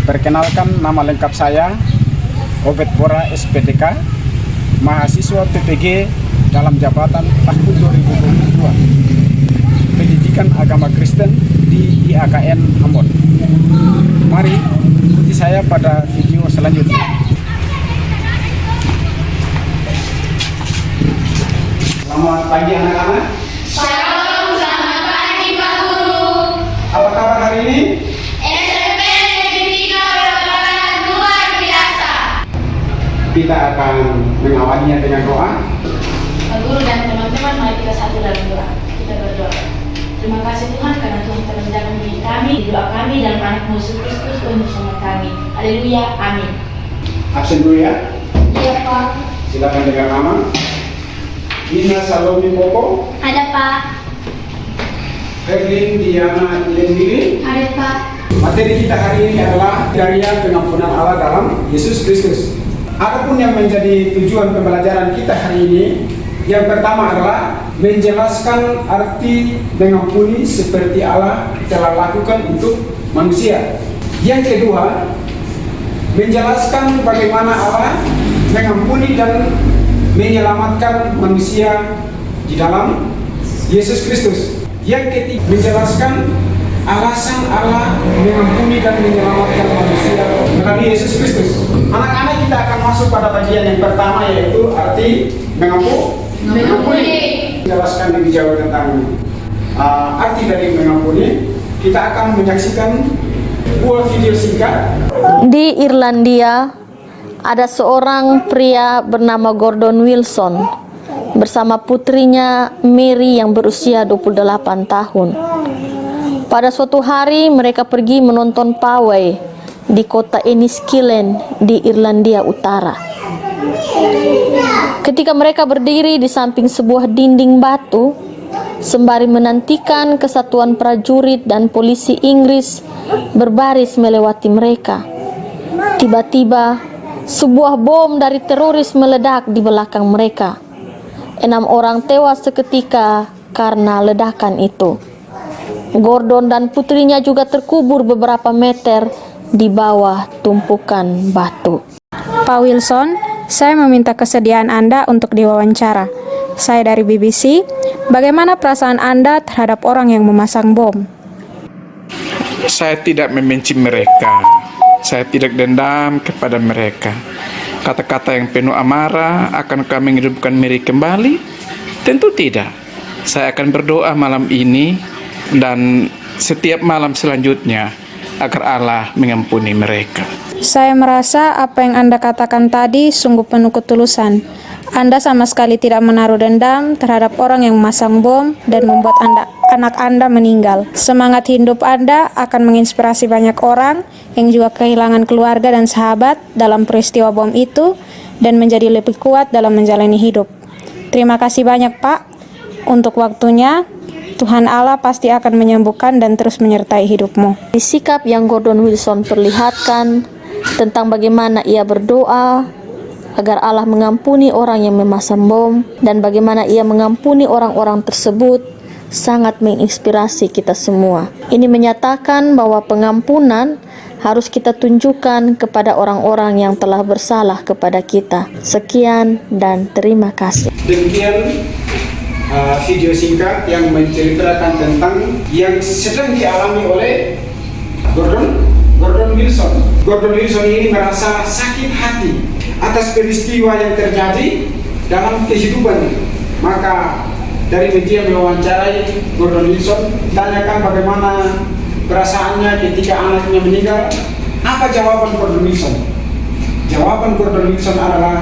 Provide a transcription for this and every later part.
Perkenalkan, nama lengkap saya Obed Bora SPDK, mahasiswa PPG dalam jabatan tahun 2022, pendidikan agama Kristen di IAKN Ambon. Mari ikuti saya pada video selanjutnya. Selamat pagi anak-anak. Selamat pagi Pak Guru. Apa kabar hari ini? SMP Negeri 3 berbakat luar biasa. Kita akan mengawalinya dengan doa. Pak Guru dan teman-teman, mari kita satu dalam doa. Kita berdoa. Terima kasih Tuhan karena Tuhan telah menjaga diri kami, doa kami dan anak Yesus Kristus Tuhan bersama kami. Haleluya, amin. Absen dulu ya. Iya Pak. Silakan dengan nama. Ina Salomi Popo, Ada Pak. Herlin Diana Ilendiri. Ada Pak. Materi kita hari ini adalah Karya Pengampunan Allah dalam Yesus Kristus. Adapun yang menjadi tujuan pembelajaran kita hari ini, yang pertama adalah menjelaskan arti mengampuni seperti Allah telah lakukan untuk manusia. Yang kedua, menjelaskan bagaimana Allah mengampuni dan menyelamatkan manusia di dalam Yesus Kristus. Yang ketiga, menjelaskan alasan Allah mengampuni dan menyelamatkan manusia melalui Yesus Kristus. Anak-anak, kita akan masuk pada bagian yang pertama, yaitu arti mengampuni. Menjelaskan lebih jauh tentang arti dari mengampuni. Kita akan menyaksikan sebuah video singkat. Di Irlandia, ada seorang pria bernama Gordon Wilson bersama putrinya Mary yang berusia 28 tahun. Pada suatu hari mereka pergi menonton pawai di kota Enniskillen di Irlandia Utara. Ketika mereka berdiri di samping sebuah dinding batu, sembari menantikan kesatuan prajurit dan polisi Inggris berbaris melewati mereka, tiba-tiba sebuah bom dari teroris meledak di belakang mereka. 6 orang tewas seketika karena ledakan itu. Gordon dan putrinya juga terkubur beberapa meter di bawah tumpukan batu. Pak Wilson, saya meminta kesediaan Anda untuk diwawancara. Saya dari BBC. Bagaimana perasaan Anda terhadap orang yang memasang bom? Saya tidak membenci mereka. Saya tidak dendam kepada mereka. Kata-kata yang penuh amarah, akankah menghidupkan Mary kembali? Tentu tidak. Saya akan berdoa malam ini dan setiap malam selanjutnya agar Allah mengampuni mereka. Saya merasa apa yang Anda katakan tadi sungguh penuh ketulusan. Anda sama sekali tidak menaruh dendam terhadap orang yang memasang bom dan membuat anak Anda meninggal. Semangat hidup Anda akan menginspirasi banyak orang yang juga kehilangan keluarga dan sahabat dalam peristiwa bom itu dan menjadi lebih kuat dalam menjalani hidup. Terima kasih banyak Pak untuk waktunya. Tuhan Allah pasti akan menyembuhkan dan terus menyertai hidupmu. Di sikap yang Gordon Wilson perlihatkan tentang bagaimana ia berdoa agar Allah mengampuni orang yang memasang bom dan bagaimana ia mengampuni orang-orang tersebut sangat menginspirasi kita semua. Ini menyatakan bahwa pengampunan harus kita tunjukkan kepada orang-orang yang telah bersalah kepada kita. Sekian dan terima kasih. Demikian video singkat yang menceritakan tentang yang sedang dialami oleh Gordon Wilson. Gordon Wilson ini merasa sakit hati atas peristiwa yang terjadi dalam kehidupannya. Maka dari media mewawancarai Gordon Wilson, tanyakan bagaimana perasaannya ketika anaknya meninggal. Apa jawaban Gordon Wilson? Jawaban Gordon Wilson adalah,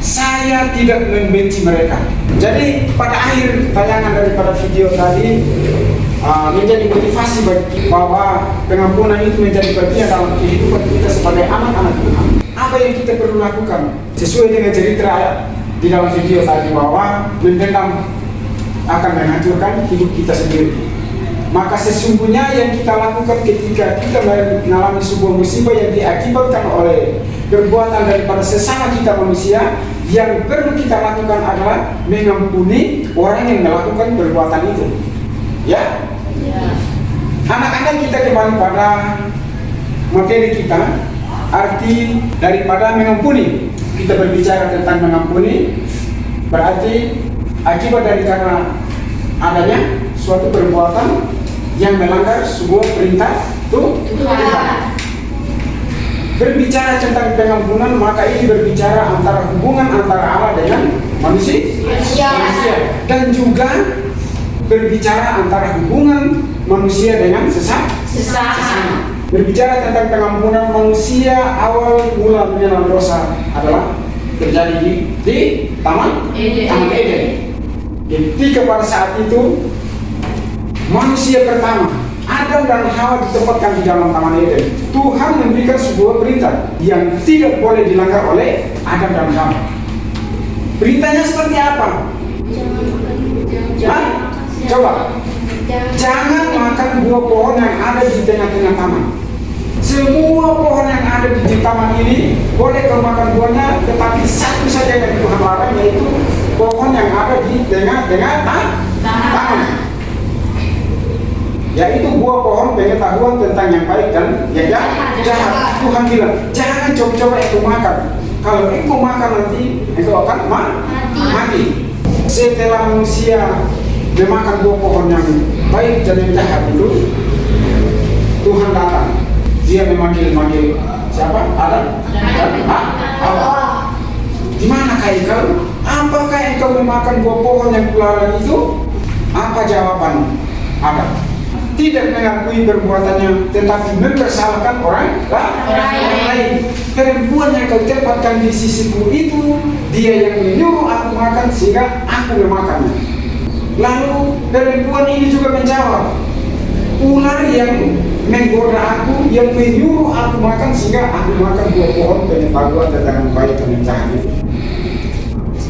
saya tidak membenci mereka. Jadi pada akhir tayangan daripada video tadi menjadi motivasi bagi bahwa pengampunan itu menjadi bagian dalam kehidupan kita sebagai anak-anak Tuhan. Apa yang kita perlu lakukan sesuai dengan cerita di dalam video tadi, bahwa mendendam akan menghancurkan hidup kita sendiri. Maka sesungguhnya yang kita lakukan ketika kita mengalami sebuah musibah yang diakibatkan oleh perbuatan daripada sesama kita manusia, yang perlu kita lakukan adalah mengampuni orang yang melakukan perbuatan itu. Ya? Anak-anak, kita kembali pada materi kita, arti daripada mengampuni. Kita berbicara tentang mengampuni, berarti akibat dari karena adanya suatu perbuatan yang melanggar sebuah perintah Tuhan. Berbicara tentang pengampunan, maka ini berbicara antara hubungan antara Allah dengan manusia. Dan juga berbicara antara hubungan manusia dengan sesama. Berbicara tentang pengampunan manusia, awal mula menyerang dosa adalah terjadi di Taman Eden. Ketika pada saat itu manusia pertama Adam dan Hawa ditempatkan di dalam Taman Eden, Tuhan memberikan sebuah perintah yang tidak boleh dilanggar oleh Adam dan Hawa. Perintahnya seperti apa? Coba. Jangan makan buah pohon yang ada di tengah-tengah taman. Semua pohon yang ada di taman ini boleh kau makan buahnya, tetapi satu saja yang Tuhan larang, yaitu pohon yang ada di tengah-tengah taman. Yaitu buah pohon pengetahuan tentang yang baik dan yang jahat. Tuhan bilang, jangan coba-coba engkau makan. Kalau engkau makan nanti, engkau akan mati. Setelah manusia memakan buah pohon yang baik dan yang jahat itu, Tuhan datang. Dia memanggil siapa? Adam dan Hawa. Di manakah engkau? Apakah engkau memakan buah pohon yang kularang itu? Apa jawaban Adam? Tidak mengakui perbuatannya, tetapi mempersalahkan orang lain. Perempuan yang kau tempatkan di sisiku itu, dia yang menyuruh aku makan sehingga aku memakannya. Lalu perempuan ini juga menjawab, ular yang menggoda aku, yang menyuruh aku makan sehingga aku makan buah pohon pengetahuan tentang baik dan jahat itu.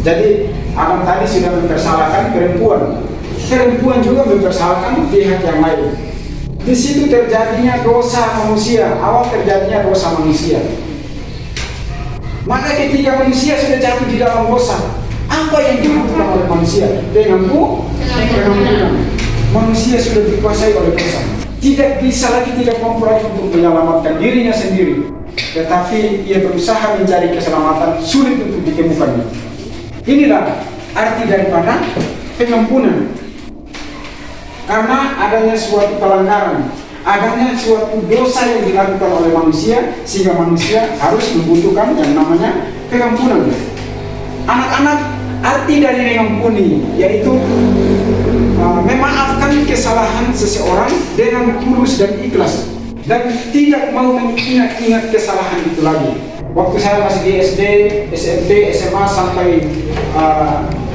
Jadi Adam tadi sudah mempersalahkan perempuan. Perempuan juga mempersalahkan pihak yang lain. Di situ terjadinya dosa manusia, awal terjadinya dosa manusia. Maka ketika manusia sudah jatuh di dalam dosa, apa yang dibutuhkan oleh manusia? Pengampunan. Manusia sudah dikuasai oleh dosa. Tidak bisa lagi, tidak mampu lagi untuk menyelamatkan dirinya sendiri. Tetapi ia berusaha mencari keselamatan, sulit untuk ditemukannya. Inilah arti daripada pengampunan. Karena adanya suatu pelanggaran, adanya suatu dosa yang dilakukan oleh manusia, sehingga manusia harus membutuhkan yang namanya pengampunan. Anak-anak, arti dari mengampuni yaitu memaafkan kesalahan seseorang dengan tulus dan ikhlas, dan tidak mau mengingat-ingat kesalahan itu lagi. Waktu saya masih di SD, SMP, SMA sampai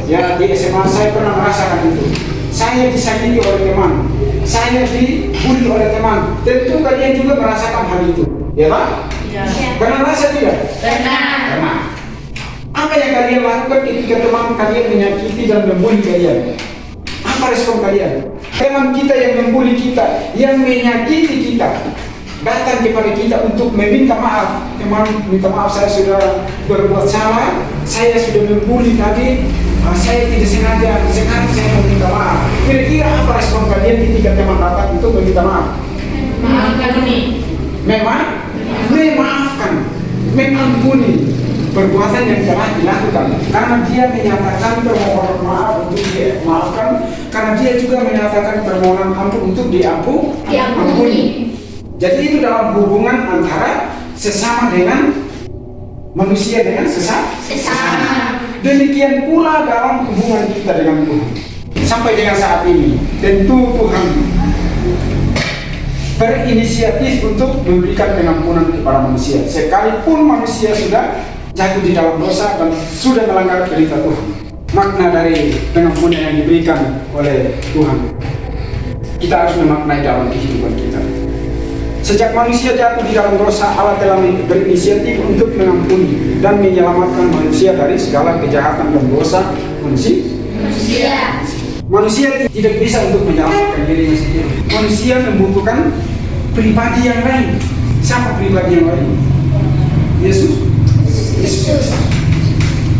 di SMA, saya pernah merasakan itu. Saya disakiti oleh teman, saya dibully oleh teman. Tentu kalian juga merasakan hal itu, ya Pak? Ya. Pernah merasa tidak? Pernah. Apa yang kalian lakukan ketika teman kalian menyakiti dan membuli kalian? Apa respon kalian? Teman kita yang membuli kita, yang menyakiti kita, datang kepada kita untuk meminta maaf. Teman, minta maaf, saya sudah berbuat salah, saya sudah membuli tadi, saya tidak sengaja, sekarang saya meminta maaf. Kira-kira apa respon kalian ketika teman datang untuk meminta maaf? Memaafkan, mengampuni perbuatan yang telah dilakukan, karena dia menyatakan permohonan maaf untuk dimaafkan, karena dia juga menyatakan permohonan ampun untuk diampuni. Jadi itu dalam hubungan antara sesama dengan manusia dengan sesama. Demikian pula dalam hubungan kita dengan Tuhan. Sampai dengan saat ini, tentu Tuhan berinisiatif untuk memberikan pengampunan kepada manusia. Sekalipun manusia sudah jatuh di dalam dosa dan sudah melanggar perintah Tuhan. Makna dari pengampunan yang diberikan oleh Tuhan, kita harus memaknai dalam kehidupan kita. Sejak manusia jatuh di dalam dosa, Allah telah berinisiatif untuk mengampuni dan menyelamatkan manusia dari segala kejahatan dan dosa manusia. Manusia tidak bisa untuk menyelamatkan dirinya sendiri. Manusia membutuhkan pribadi yang lain. Siapa pribadi yang lain? Yesus.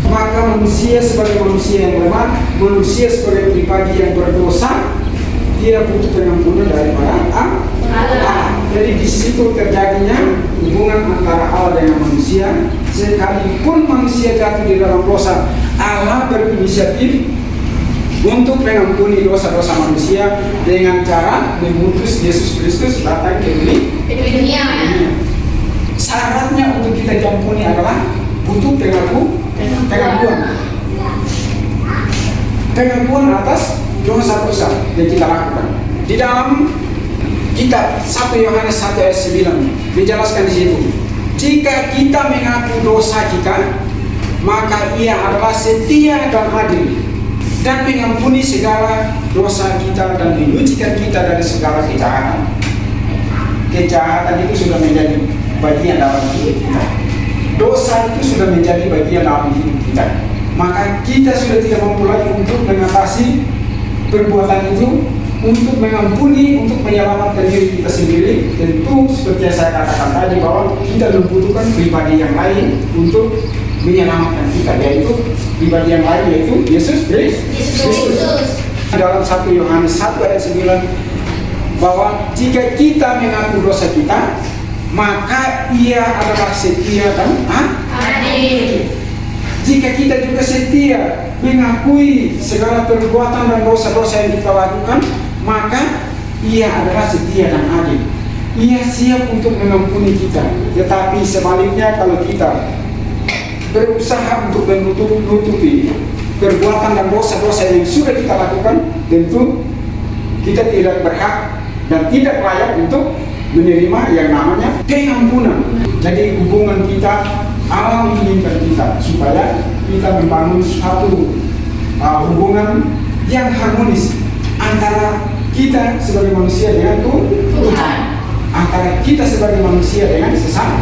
Maka manusia sebagai manusia yang lemah, manusia sebagai pribadi yang berdosa, dia butuh pengampunan daripada Allah. Jadi di situ terjadinya jatuh di dalam dosa, Allah berinisiatif untuk mengampuni dosa-dosa manusia dengan cara mengutus Yesus Kristus datang ke dunia. Syaratnya untuk kita diampuni adalah butuh pengakuan atas dosa-dosa yang kita lakukan. Di dalam kitab 1 Yohanes 1 ayat 9 dijelaskan di situ, jika kita mengaku dosa kita, maka Ia adalah setia dan adil dan mengampuni segala dosa kita dan menyucikan kita dari segala kejahatan. Kejahatan itu sudah menjadi bagian dalam hidup kita. Dosa itu sudah menjadi bagian dalam hidup kita. Maka kita sudah tidak mampu lagi untuk mengatasi perbuatan itu, untuk mengampuni, untuk menyelamatkan diri kita sendiri. Tentu seperti yang saya katakan tadi, bahwa kita membutuhkan pribadi yang lain untuk menyelamatkan kita, yaitu pribadi yang lain, yaitu Yesus Kristus. Dalam 1 Yohanes 1 ayat 9, bahwa jika kita mengaku dosa kita, maka Ia adalah setia dan adil. Jika kita juga setia mengakui segala perbuatan dan dosa-dosa yang kita lakukan, maka Ia adalah setia dan adil. Ia siap untuk mengampuni kita. Tetapi sebaliknya, kalau kita berusaha untuk menutupi perbuatan dan dosa-dosa yang sudah kita lakukan, tentu kita tidak berhak dan tidak layak untuk menerima yang namanya pengampunan. Jadi hubungan kita, Allah menginginkan kita supaya kita membangun suatu hubungan yang harmonis antara kita sebagai manusia dengan Tuhan, antara kita sebagai manusia dengan sesama.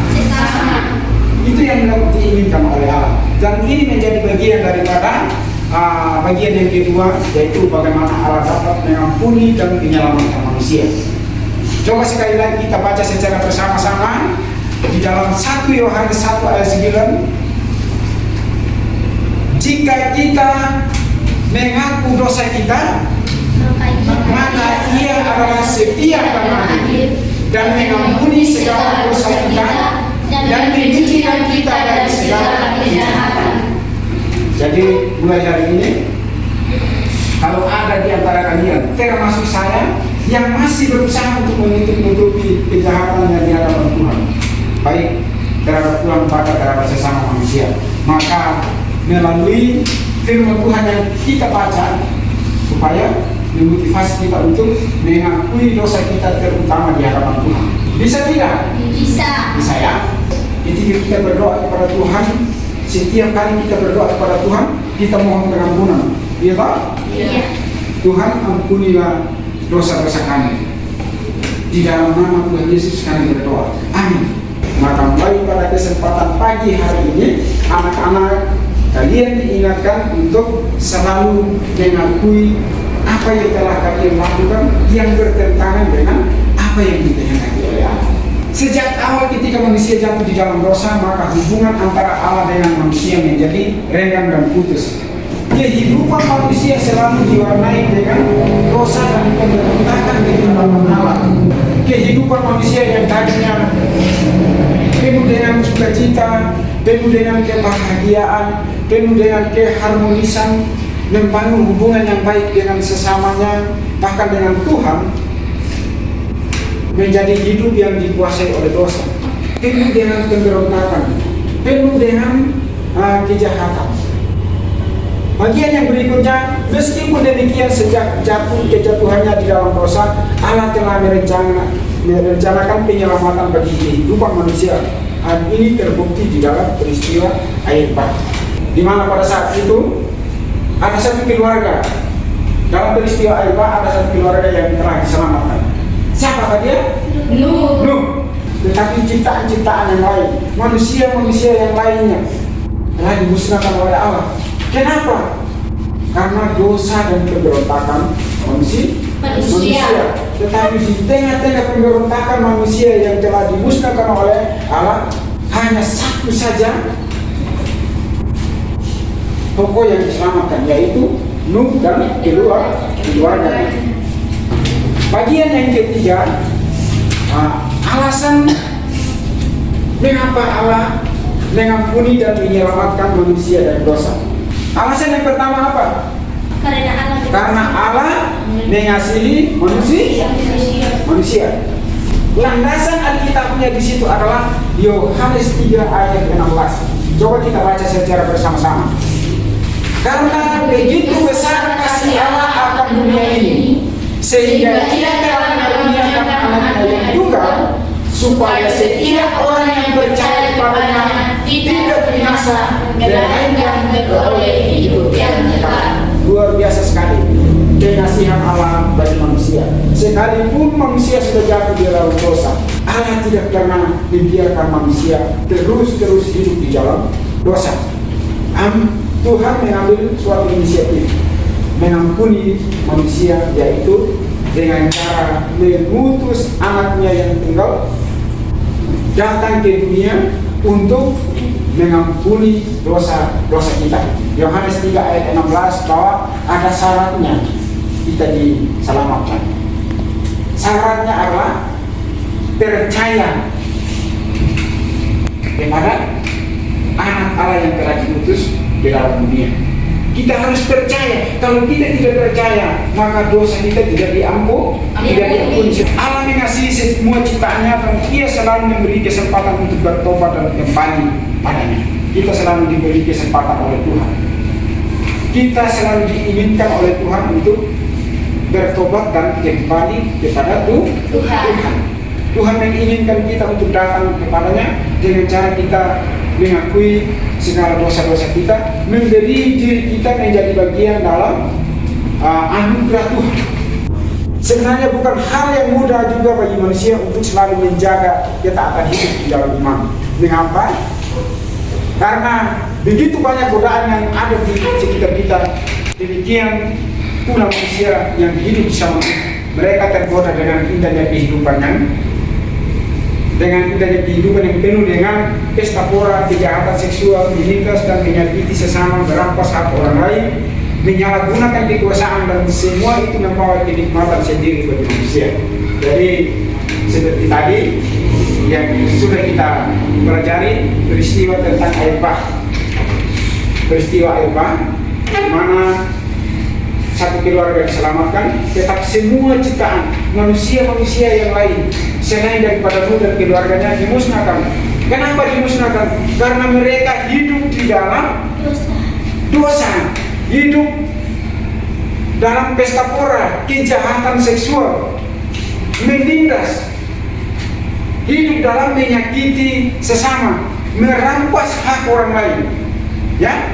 Itu yang diinginkan oleh Allah, dan ini menjadi bagian daripada bagian yang kedua, yaitu bagaimana Allah dapat mengampuni dan menyelamatkan manusia. Coba sekali lagi kita baca secara bersama-sama di dalam 1 Yohanes 1 ayat 9. Jika kita mengaku dosa kita, maka Ia adalah setia dan adil dan mengampuni segala dosa kita dan menyucikan kita dari segala kejahatan. Jadi mulai hari ini, kalau ada di antara kalian, termasuk saya, yang masih berusaha untuk menutupi kejahatan yang di hadapan Tuhan, baik terhadap Tuhan pada terhadap sesama manusia, maka melalui firman Tuhan yang kita baca, supaya memotivasi kita untuk mengakui dosa kita terutama di hadapan Tuhan. Bisa tidak? Bisa ya. Ketika kita berdoa kepada Tuhan, setiap kali kita berdoa kepada Tuhan, kita mohon pengampunan. Iya tak? Iya. Tuhan, ampunilah dosa-dosa kami. Di dalam nama Tuhan Yesus kami berdoa. Amin. Maka mulai pada kesempatan pagi hari ini, anak-anak, kalian diingatkan untuk selalu mengakui apa yang telah kalian lakukan yang bertentangan dengan apa yang dikehendaki oleh Allah. Sejak awal ketika manusia jatuh di dalam dosa, maka hubungan antara Allah dengan manusia menjadi renggang dan putus. Kehidupan manusia selalu diwarnai dengan dosa dan pemberontakan di hadapan Allah. Kehidupan manusia yang tadinya penuh dengan sukacita, penuh dengan kebahagiaan, penuh dengan keharmonisan, membangun hubungan yang baik dengan sesamanya, bahkan dengan Tuhan, menjadi hidup yang dikuasai oleh dosa, penuh dengan pemberontakan, penuh dengan kejahatan. Bagian yang berikutnya, meskipun demikian, sejak kejatuhannya di dalam dosa, Allah telah merencanakan penyelamatan bagi kehidupan manusia. Hal ini terbukti di dalam peristiwa air bah, di mana pada saat itu ada satu keluarga. Dalam peristiwa air bah ada satu keluarga yang telah diselamatkan. Siapa dia? Nuh. Tetapi ciptaan-ciptaan yang lain, manusia-manusia yang lainnya telah dimusnahkan oleh Allah. Kenapa? Karena dosa dan pemberontakan manusia. Tetapi di tengah-tengah pemberontakan manusia yang telah dimusnahkan oleh Allah, hanya satu saja tokoh yang diselamatkan, yaitu Nuh dan keluarga. Bagian yang ketiga, alasan mengapa Allah mengampuni dan menyelamatkan manusia dari dosa. Alasan yang pertama apa? Karena Allah mengasihi manusia. Landasan Alkitabnya di situ adalah Yohanes 3 ayat 16. Coba kita baca secara bersama-sama. Karena begitu besar kasih Allah akan dunia ini, sehingga Ia telah mengaruniakan anaknya yang tunggal, supaya setiap orang yang percaya kepadanya tidak binasa, melainkan beroleh hidup yang kekal. Luar biasa sekali pengasihan Allah bagi manusia. Sekalipun manusia sudah jatuh di dalam dosa, Allah tidak pernah membiarkan manusia terus hidup di dalam dosa. Tuhan mengambil suatu inisiatif mengampuni manusia, yaitu dengan cara mengutus anaknya yang tunggal datang ke dunia untuk mengampuni dosa kita. Yohanes 3 ayat 16 bahwa ada syaratnya kita diselamatkan. Syaratnya adalah percaya kepada anak Allah yang telah diutus di dalam dunia. Kita harus percaya. Kalau kita tidak percaya, maka dosa kita tidak diampuni. Allah mengasihi semua ciptaannya dan Ia selalu memberi kesempatan untuk bertobat dan kembali padanya. Kita selalu diberi kesempatan oleh Tuhan. Kita selalu diinginkan oleh Tuhan untuk bertobat dan kembali kepada Tuhan. Tuhan menginginkan kita untuk datang kepadanya dengan cara kita mengakui segala dosa-dosa kita, memberi diri kita menjadi bagian dalam anugerah Tuhan. Sebenarnya bukan hal yang mudah juga bagi manusia untuk selalu menjaga ketaatan hidup di dalam iman. Mengapa? Karena begitu banyak godaan yang ada di sekitar kita. Demikian pula manusia yang hidup bersama mereka tergoda dengan indahnya kehidupan yang penuh dengan pesta pora, kejahatan seksual, menindas dan menyakiti sesama, merampas hak orang lain, menyalahgunakan kekuasaan, dan semua itu membawa kenikmatan sendiri bagi manusia. Jadi seperti tadi yang sudah kita pelajari, peristiwa tentang air bah, di mana satu keluarga diselamatkan, tetap semua ciptaan manusia-manusia yang lain selain daripada Nuh dan keluarganya dimusnahkan. Kenapa dimusnahkan? Karena mereka hidup di dalam dosa, hidup dalam pesta pora, kejahatan seksual, menindas, hidup dalam menyakiti sesama, merampas hak orang lain, ya,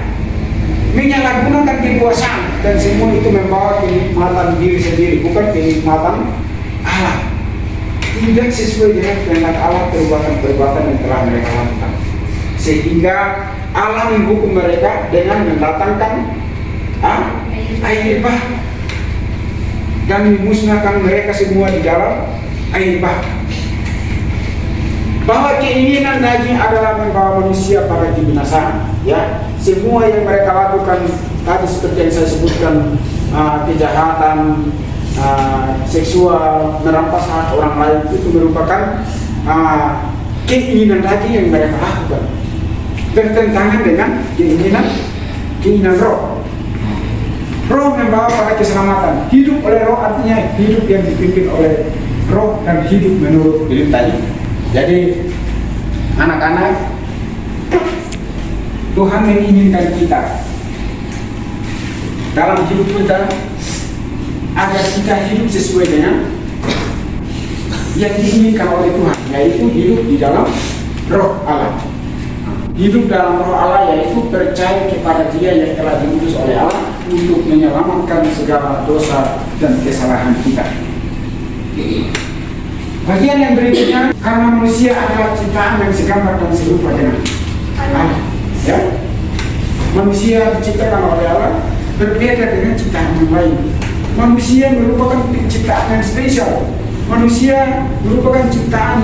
menyalahgunakan kekuasaan, dan semua itu membawa kenikmatan diri sendiri, bukan kenikmatan Allah. Tidak sesuai dengan kehendak Allah perbuatan-perbuatan yang telah mereka lakukan, sehingga Allah menghukum mereka dengan mendatangkan air bah dan memusnahkan mereka semua di dalam air bah. Bahwa keinginan daging adalah membawa manusia pada kebinasaan, ya. Semua yang mereka lakukan tadi seperti yang saya sebutkan, kejahatan seksual, merampas hak orang lain, itu merupakan keinginan daging yang mereka lakukan, bertentangan dengan keinginan roh. Roh membawa pada keselamatan. Hidup oleh roh artinya hidup yang dipimpin oleh roh dan hidup menurut perintahnya. Jadi anak-anak, Tuhan menginginkan kita dalam hidup kita agar kita hidup sesuai dengan yang diinginkan oleh Tuhan, yaitu hidup di dalam roh Allah. Hidup dalam roh Allah yaitu percaya kepada Dia yang telah diutus oleh Allah untuk menyelamatkan segala dosa dan kesalahan kita. Bagian yang berikutnya, karena manusia adalah ciptaan yang segambar dan serupa dengan Allah, ya. Manusia diciptakan oleh Allah berbeda dengan ciptaan yang lain. Manusia merupakan ciptaan yang spesial. Manusia merupakan ciptaan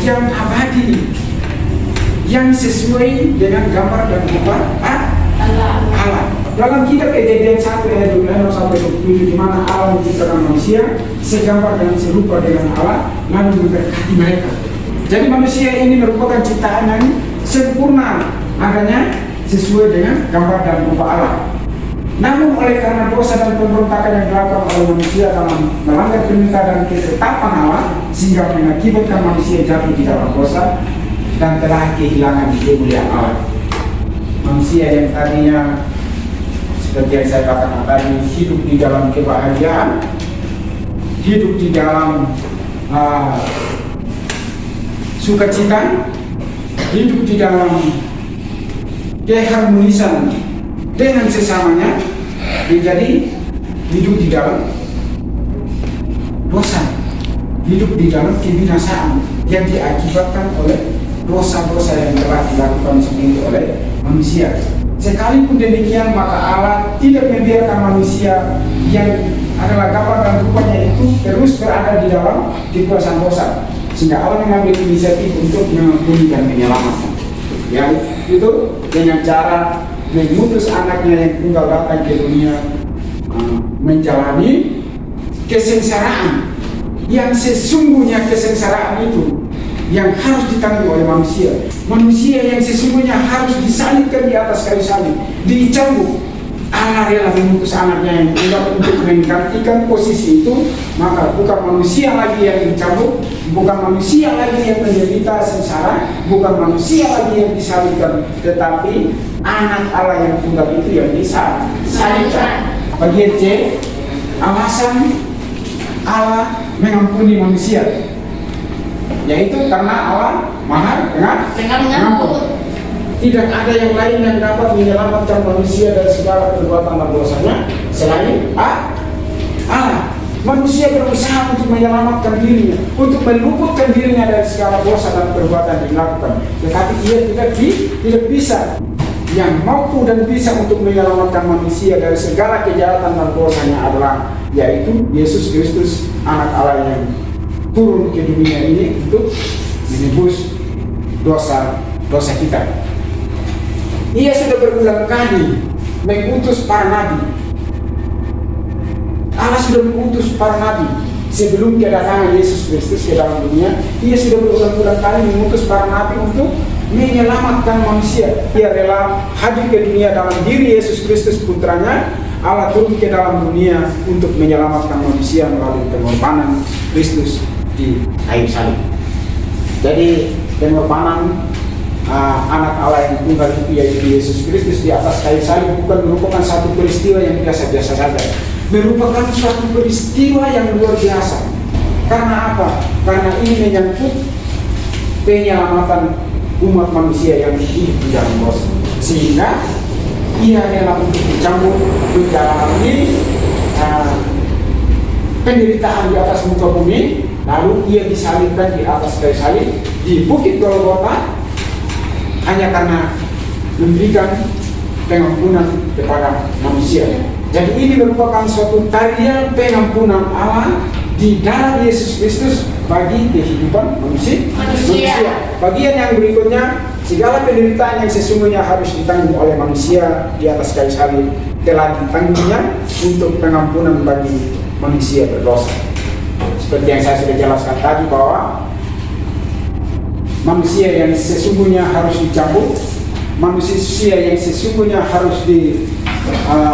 yang abadi, yang sesuai dengan gambar dan rupa Allah. Dalam kitab Kejadian 1 ayat 26 sampai 27, di mana Allah menciptakan manusia segambar dan serupa dengan Allah, lalu memberkati mereka. Jadi manusia ini merupakan ciptaan yang sempurna adanya sesuai dengan gambar dan rupa Allah. Namun oleh karena dosa dan pemberontakan yang dilakukan oleh manusia dalam melanggar perintah dan ketetapan Allah, sehingga mengakibatkan manusia jatuh di dalam dosa dan telah kehilangan kemuliaan Allah. Manusia yang tadinya seperti yang saya katakan tadi, hidup di dalam kebahagiaan, hidup di dalam sukacita, hidup di dalam keharmonisan dengan sesamanya, menjadi hidup di dalam dosa, hidup di dalam kebinasaan yang diakibatkan oleh dosa-dosa yang telah dilakukan sendiri oleh manusia. Sekalipun demikian, maka Allah tidak membiarkan manusia yang adalah gambar dan rupanya itu terus berada di dalam kekuasaan dosa, sehingga Allah mengambil inisiatif untuk mengampuni dan menyelamatkan. Yang itu dengan cara mengutus anaknya yang tunggal datang ke dunia, menjalani kesengsaraan yang sesungguhnya kesengsaraan itu yang harus ditanggung oleh manusia. Manusia yang sesungguhnya harus disalibkan di atas kayu salib, dicambuk. Allah rela mengutus anaknya yang tunggal untuk menggantikan posisi itu. Maka bukan manusia lagi yang dicambuk, bukan manusia lagi yang menderita sengsara, bukan manusia lagi yang disalibkan, tetapi anak Allah yang tunggal itu yang disalibkan. Bagian C, alasan Allah mengampuni manusia, yaitu karena Allah Maha Pengampun. Tidak ada yang lain yang dapat menyelamatkan manusia dari segala perbuatan dan dosanya selain Allah. Manusia berusaha untuk menyelamatkan dirinya, untuk meluputkan dirinya dari segala dosa dan perbuatan yang dilakukan, tetapi ia tidak bisa. Yang mampu dan bisa untuk menyelamatkan manusia dari segala kejahatan dan dosanya adalah yaitu Yesus Kristus, anak Allah yang turun ke dunia ini untuk menebus dosa kita. Ia sudah berulang kali mengutus para nabi. Allah sudah mengutus para nabi sebelum kedatangan Yesus Kristus ke dalam dunia. Ia sudah berulang-ulang kali mengutus para nabi untuk menyelamatkan manusia. Ia rela hadir ke dunia dalam diri Yesus Kristus putranya. Allah turun ke dalam dunia untuk menyelamatkan manusia melalui pengorbanan Kristus di kayu salib. Jadi pengorbanan anak Allah yang tunggal itu, yaitu Yesus Kristus di atas kayu salib, bukan merupakan satu peristiwa yang biasa-biasa saja, merupakan suatu peristiwa yang luar biasa. Karena apa? Karena ini menyangkut penyelamatan umat manusia yang hidup di dalam dosa, sehingga ia rela untuk dicampur, menjalani penderitaan di atas muka bumi, lalu ia disalibkan di atas kayu salib di Bukit Golgota, hanya karena memberikan pengampunan kepada manusia. Jadi ini merupakan suatu tarian pengampunan Allah di dalam Yesus Kristus bagi kehidupan manusia. Bagian yang berikutnya, segala penderitaan yang sesungguhnya harus ditanggung oleh manusia di atas kayu salib telah ditanggungnya untuk pengampunan bagi manusia berdosa. Seperti yang saya sudah jelaskan tadi, bahwa manusia yang sesungguhnya harus dicambuk, manusia yang sesungguhnya harus disalibkan,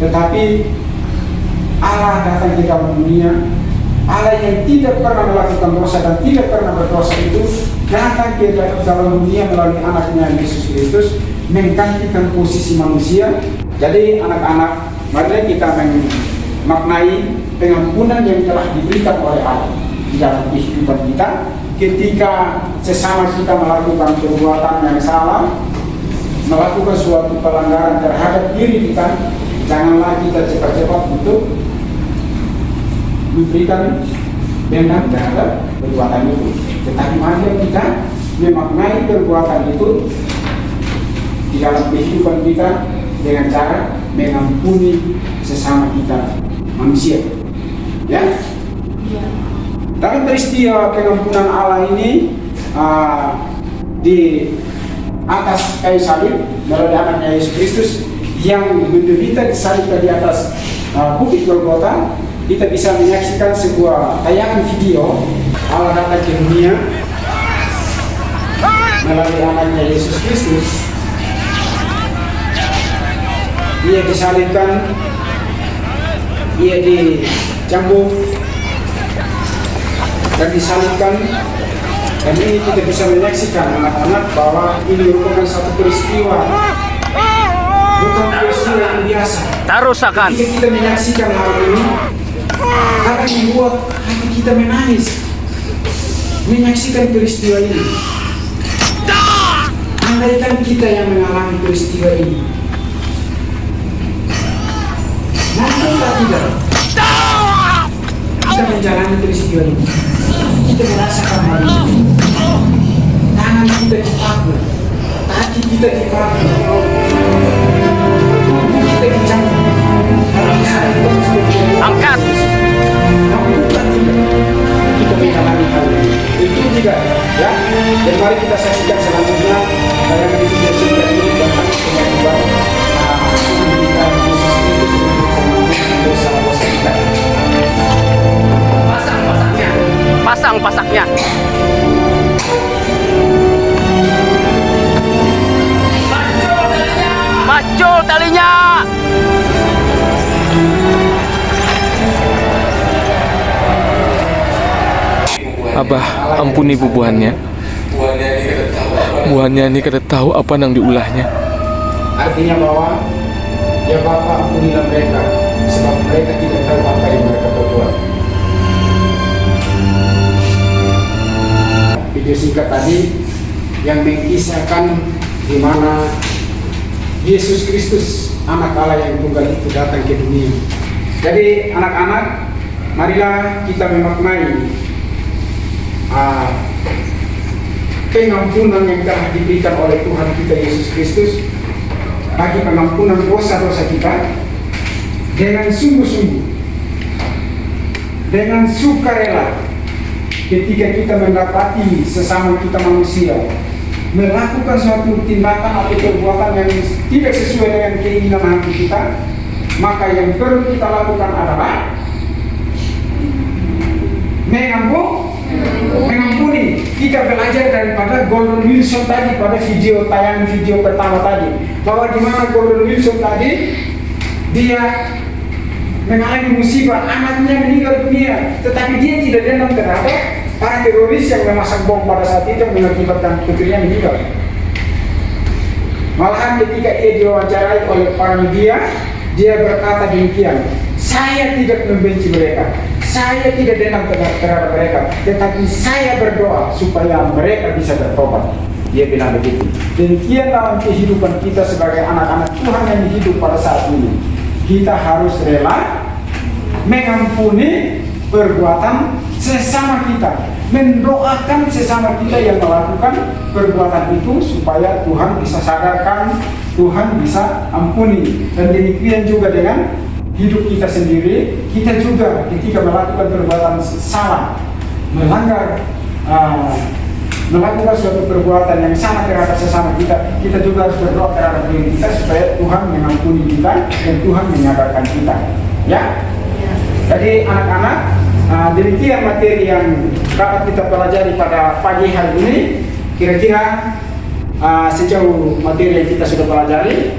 tetapi Allah datang ke dalam dunia. Allah yang tidak pernah melakukan dosa dan tidak pernah berdosa itu datang ke dalam dunia melalui anaknya Yesus Kristus, menggantikan posisi manusia. Jadi anak-anak, mari kita memaknai pengampunan yang telah diberikan oleh Allah di dalam kehidupan kita. Ketika sesama kita melakukan perbuatan yang salah, melakukan suatu pelanggaran terhadap diri kita, janganlah kita cepat-cepat untuk memberikan dendam terhadap perbuatan itu, tetapi mari kita memaknai perbuatan itu di dalam kehidupan kita dengan cara mengampuni sesama kita manusia. Ya. Dalam peristiwa pengampunan Allah ini di atas kayu salib melalui anaknya Yesus Kristus yang menderita disalibkan di atas Bukit Golgota, kita bisa menyaksikan sebuah tayangan video Allah datang ke dunia melalui anaknya Yesus Kristus, ia disalibkan, ia dicambuk dan disalibkan. Dan ini kita bisa menyaksikan anak-anak bahwa ini merupakan satu peristiwa, bukan peristiwa yang biasa. Tarusakan. Jika kita menyaksikan hal ini, akan membuat hati kita menangis menyaksikan peristiwa ini. Andaikan kita yang mengalami peristiwa ini, mampukah tidak kita menjalani peristiwa ini? Kita merasakan hal ini. Tangan kita dipaku, kaki kita dipaku, tubuh kita dicambuk. Angkat. Mampukah tidak kita menjalani hal ini? Itu juga, ya. Dan mari kita saksikan selanjutnya tayangan video singkat ini tentang pengakuan kita Yesus Kristus untuk dosa-dosa kita. Pasang pasaknya. Maju talinya. Abah, ampuni bubuhannya. Buahnya ini kada tahu apa yang diulahnya. Artinya bahwa ya Bapa, ampunilah mereka sebab mereka tidak tahu apa yang mereka perbuat. Video singkat tadi yang mengisahkan di mana Yesus Kristus anak Allah yang tunggal itu datang ke dunia. Jadi anak-anak, marilah kita memaknai pengampunan yang telah diberikan oleh Tuhan kita Yesus Kristus bagi pengampunan dosa-dosa kita dengan sungguh-sungguh, dengan sukarela. Ketika kita mendapati sesama kita manusia melakukan suatu tindakan atau perbuatan yang tidak sesuai dengan keinginan hati kita, maka yang perlu kita lakukan adalah mengampuni. Kita belajar daripada Gordon Wilson tadi pada tayangan video pertama tadi, bahwa di mana Gordon Wilson tadi dia mengalami musibah, anaknya meninggal dunia, tetapi dia tidak dendam terhadap para teroris yang memasang bom pada saat itu yang mengakibatkan putrinya meninggal. Malahan ketika ia diwawancarai oleh para media, dia berkata demikian, saya tidak membenci mereka, saya tidak dendam terhadap mereka, tetapi saya berdoa supaya mereka bisa bertobat. Dia bilang begitu. Demikian dalam kehidupan kita sebagai anak-anak Tuhan yang hidup pada saat ini. Kita harus rela mengampuni perbuatan sesama kita, mendoakan sesama kita yang melakukan perbuatan itu supaya Tuhan bisa sadarkan, Tuhan bisa ampuni. Dan demikian juga dengan hidup kita sendiri. Kita juga ketika melakukan perbuatan salah, melakukan suatu perbuatan yang salah terhadap sesama kita, kita juga harus berdoa terhadap diri kita supaya Tuhan mengampuni kita dan Tuhan menyadarkan kita. Ya. Jadi anak-anak, demikian materi yang dapat kita pelajari pada pagi hari ini. Kira-kira sejauh materi yang kita sudah pelajari,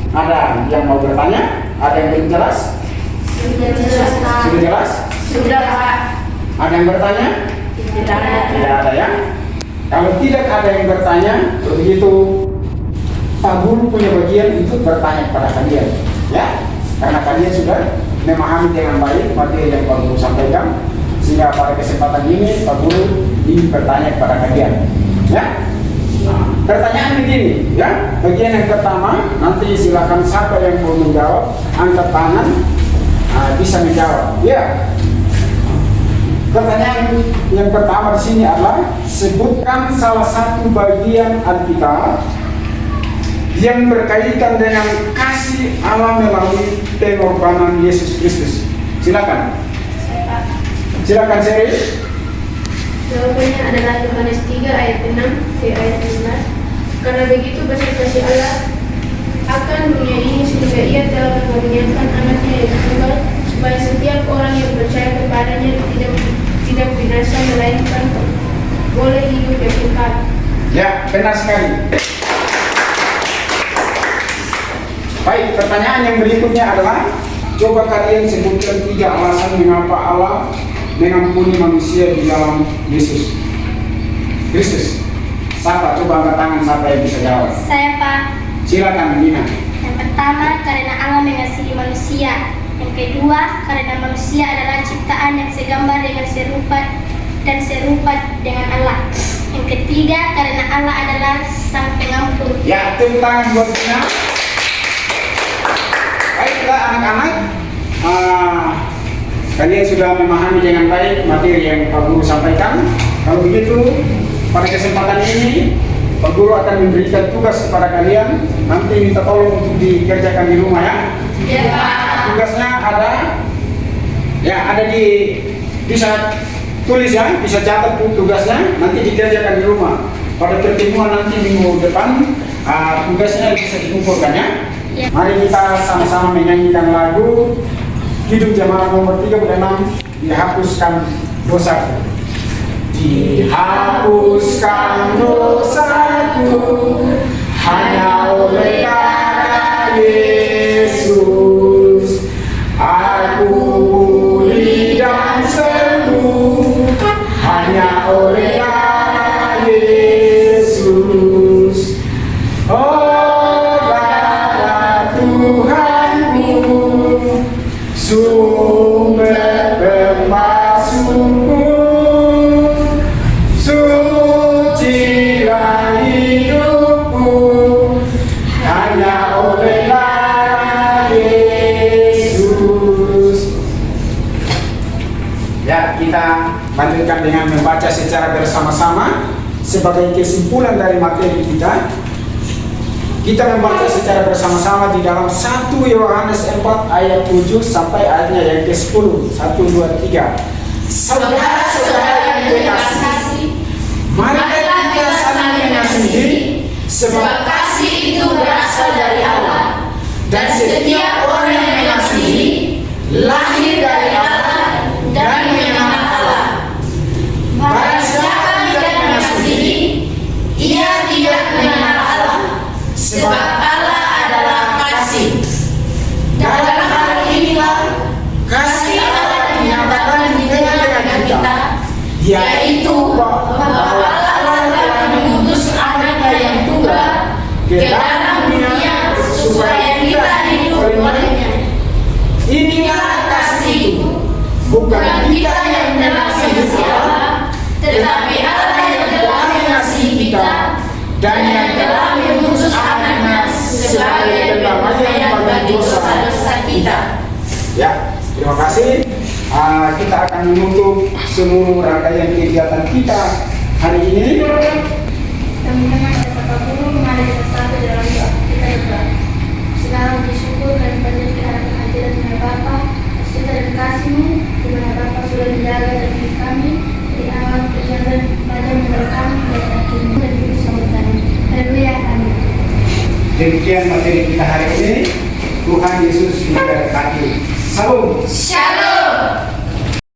ada yang mau bertanya? Ada yang belum jelas? Sudah jelas? Sudah, Pak. Ada yang bertanya? Tidak ada ya. Kalau tidak ada yang bertanya, begitu Pak Guru punya bagian untuk bertanya kepada kalian, ya. Karena kalian sudah memahami dengan baik materi yang Pak Guru sampaikan, sehingga pada kesempatan ini Pak Guru ingin bertanya kepada kalian, ya. Pertanyaan begini, ya. Bagian yang pertama, nanti silakan siapa yang mau menjawab, angkat tangan, bisa menjawab, ya. Pertanyaan yang pertama di sini adalah sebutkan salah satu bagian Alkitab yang berkaitan dengan kasih Allah melalui pengorbanan Yesus Kristus. Silakan. Silakan Seri. Jawabannya adalah Yohanes 3 ayat 6 ke ayat 11. Karena begitu besar kasih Allah akan dunia ini sehingga ia telah mengaruniakan anaknya yang tunggal supaya setiap orang yang percaya kepadanya tidak binasa melainkan boleh hidup yang kekal. Ya, benar sekali. Baik, pertanyaan yang berikutnya adalah, coba kalian sebutkan 3 alasan mengapa Allah mengampuni manusia di dalam Yesus Kristus. Siapa? Coba angkat tangan siapa yang bisa jawab. Saya, Pak. Silakan, Nina. Yang pertama, karena Allah mengasihi manusia. Yang kedua, karena manusia adalah ciptaan yang segambar dengan serupa dengan Allah. Yang ketiga, karena Allah adalah Sang Pengampun. Ya, tepuk tangan buat Nina. Baiklah anak-anak, kalian sudah memahami dengan baik materi yang Pak Guru sampaikan. Kalau begitu, pada kesempatan ini Pak Guru akan memberikan tugas kepada kalian. Nanti minta tolong untuk dikerjakan di rumah ya. Iya, Pak. Tugasnya ada di bisa tulis ya, bisa catat tugasnya, nanti dikerjakan di rumah. Pada pertemuan nanti minggu depan tugasnya bisa dikumpulkan ya. Mari kita sama-sama menyanyikan lagu Hidup Jemaat nomor 36, Dihapuskan Dosaku. Dihapuskan dosaku hanya oleh karena Yesus. Aku pulih dan sembuh hanya oleh karena Yesus. Oh Tuhanku, sumber bermaksudku, sucilah hidupku hanya oleh darah Yesus. Ya, kita lanjutkan dengan membaca secara bersama-sama sebagai kesimpulan dari materi kita. Kita membaca secara bersama-sama di dalam 1 Yohanes 4 ayat 7 sampai ayatnya yang ke-10. 1, 2, 3. Saudara-saudara yang dikasihi, marilah kita saling mengasihi, sebab kasih itu berasal dari Allah. Dan setiap orang yang mengasihi lahir dari Allah dan mengenal Allah. Barang siapa tidak mengasihi, ia tidak mengenal Allah, sebab Allah adalah kasih. Dalam hal inilah kasih Allah dinyatakan di tengah-tengah kita, yaitu bahwa Allah telah mengutus Anaknya yang tunggal ke dalam dunia supaya kita hidup olehnya. Inilah kasih itu, bukan kita yang mengasihi Allah, tetapi Allah yang telah mengasihi kita dan yang telah mengutus Anaknya sebagai pemberian bagi dosa-dosa kita. Ya, terima kasih. Kita akan menutup seluruh rangkaian kegiatan kita hari ini. Teman-teman dan Bapak Guru, mari kita satu dalam doa. Kita berdoa. Segala puji syukur dan panjang kehadiran hadirat dengan Bapa, cinta dan kasih-Mu, di mana Bapa sudah menjaga dan hidup kami dari awal perjalanan pada menurut kami dan akhirnya dan hidup selamat kami. Haleluya, amin. Demikian materi kita hari ini. Tuhan Yesus memberkati. Salam. Shalom.